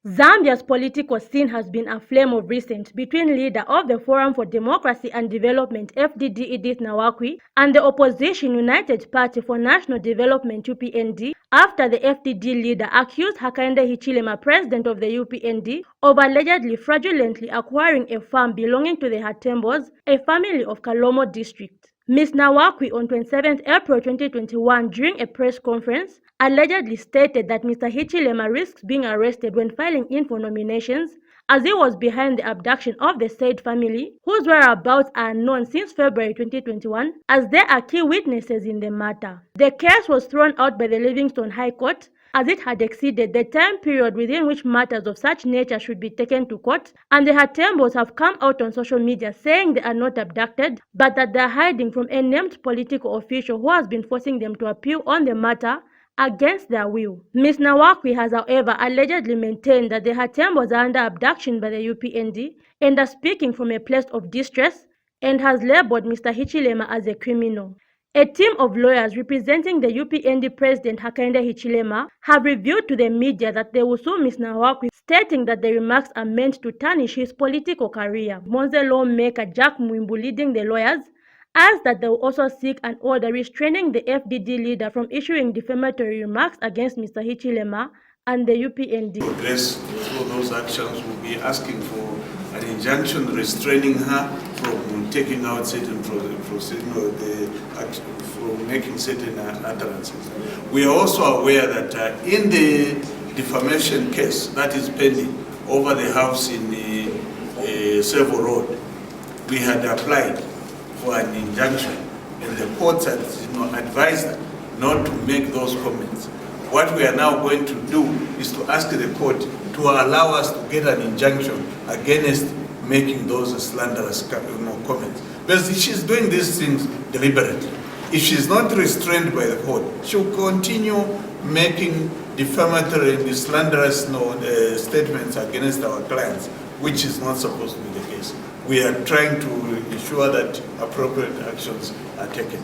Zambia's political scene has been aflame of recent between leader of the Forum for Democracy and Development FDD Edith Nawakwi and the opposition United Party for National Development UPND after the FDD leader accused Hakainde Hichilema, president of the UPND, of allegedly fraudulently acquiring a farm belonging to the Hatembos, a family of Kalomo district. Ms. Nawakwi on 27 April 2021 during a press conference allegedly stated that Mr. Hichilema risks being arrested when filing in for nominations as he was behind the abduction of the said family, whose whereabouts are known since February 2021, as they are key witnesses in the matter. The case was thrown out by the Livingstone High Court as it had exceeded the time period within which matters of such nature should be taken to court, and the Hatembos have come out on social media saying they are not abducted, but that they are hiding from a named political official who has been forcing them to appeal on the matter against their will. Ms. Nawakwi has, however, allegedly maintained that the Hatembos are under abduction by the UPND and are speaking from a place of distress, and has labeled Mr. Hichilema as a criminal. A team of lawyers representing the UPND president Hakainde Hichilema have revealed to the media that they will sue Ms. Nawakwi, stating that the remarks are meant to tarnish his political career. Monze lawmaker Jack Mwimbu, leading the lawyers, adds that they will also seek an order restraining the FDD leader from issuing defamatory remarks against Mr. Hichilema and the UPND. Progress through those actions will be asking for an injunction restraining her from taking out certain from making certain utterances. We are also aware that in the defamation case that is pending over the house in the Servo Road, we had applied for an injunction, and the courts had advised her not to make those comments. What we are now going to do is to ask the court to allow us to get an injunction against making those slanderous comments. Because she's doing these things deliberately. If she's not restrained by the court, she'll continue making defamatory and slanderous statements against our clients, which is not supposed to be the case. We are trying to ensure that appropriate actions are taken.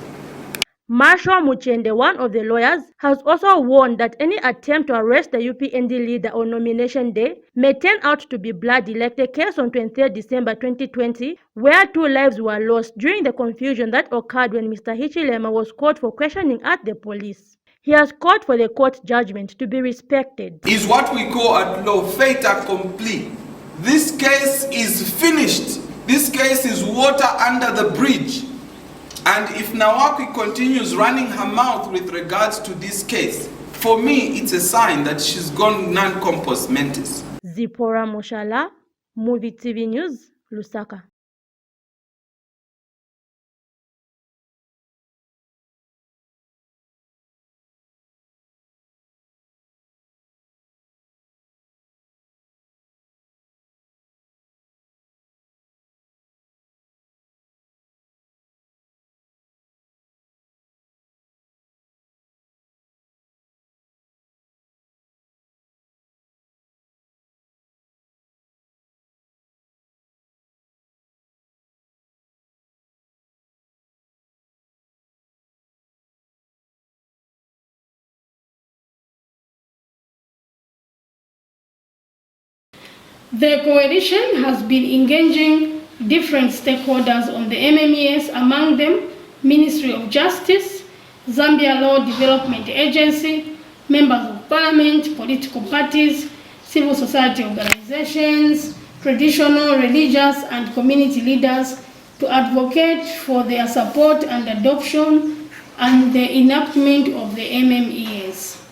Marshal Muchende, one of the lawyers, has also warned that any attempt to arrest the UPND leader on nomination day may turn out to be bloody, like the case on 23 December 2020, where 2 lives were lost during the confusion that occurred when Mr. Hichilema was called for questioning at the police. He has called for the court judgment to be respected. Is what we call at law fait accompli. This case is finished. This case is water under the bridge. And if Nawakwi continues running her mouth with regards to this case, for me, it's a sign that she's gone non-compos mentis. Zipporah Moshala, Movie TV News, Lusaka. The coalition has been engaging different stakeholders on the MMES, among them Ministry of Justice, Zambia Law Development Agency, members of parliament, political parties, civil society organizations, traditional, religious and community leaders to advocate for their support and adoption and the enactment of the MMES.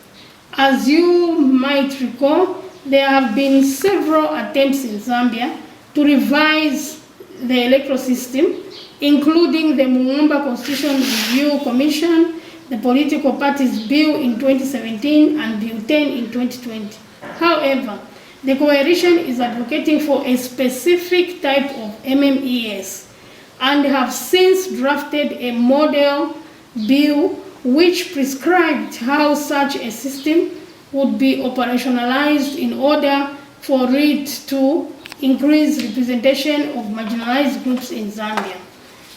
As you might recall, there have been several attempts in Zambia to revise the electoral system, including the Muumba Constitution Review Commission, the Political Parties Bill in 2017 and Bill 10 in 2020. However, the coalition is advocating for a specific type of MMES and have since drafted a model bill which prescribed how such a system would be operationalized in order for it to increase representation of marginalized groups in Zambia.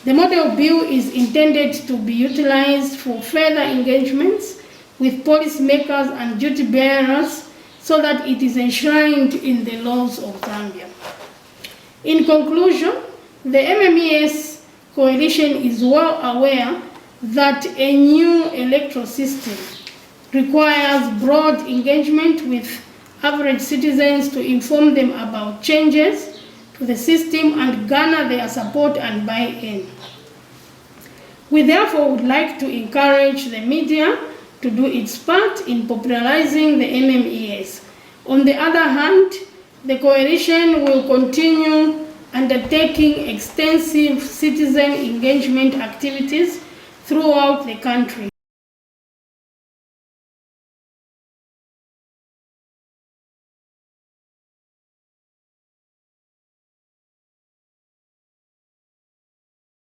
The model bill is intended to be utilized for further engagements with policymakers and duty bearers so that it is enshrined in the laws of Zambia. In conclusion, the MMES coalition is well aware that a new electoral system requires broad engagement with average citizens to inform them about changes to the system and garner their support and buy-in. We therefore would like to encourage the media to do its part in popularizing the MMES. On the other hand, the coalition will continue undertaking extensive citizen engagement activities throughout the country.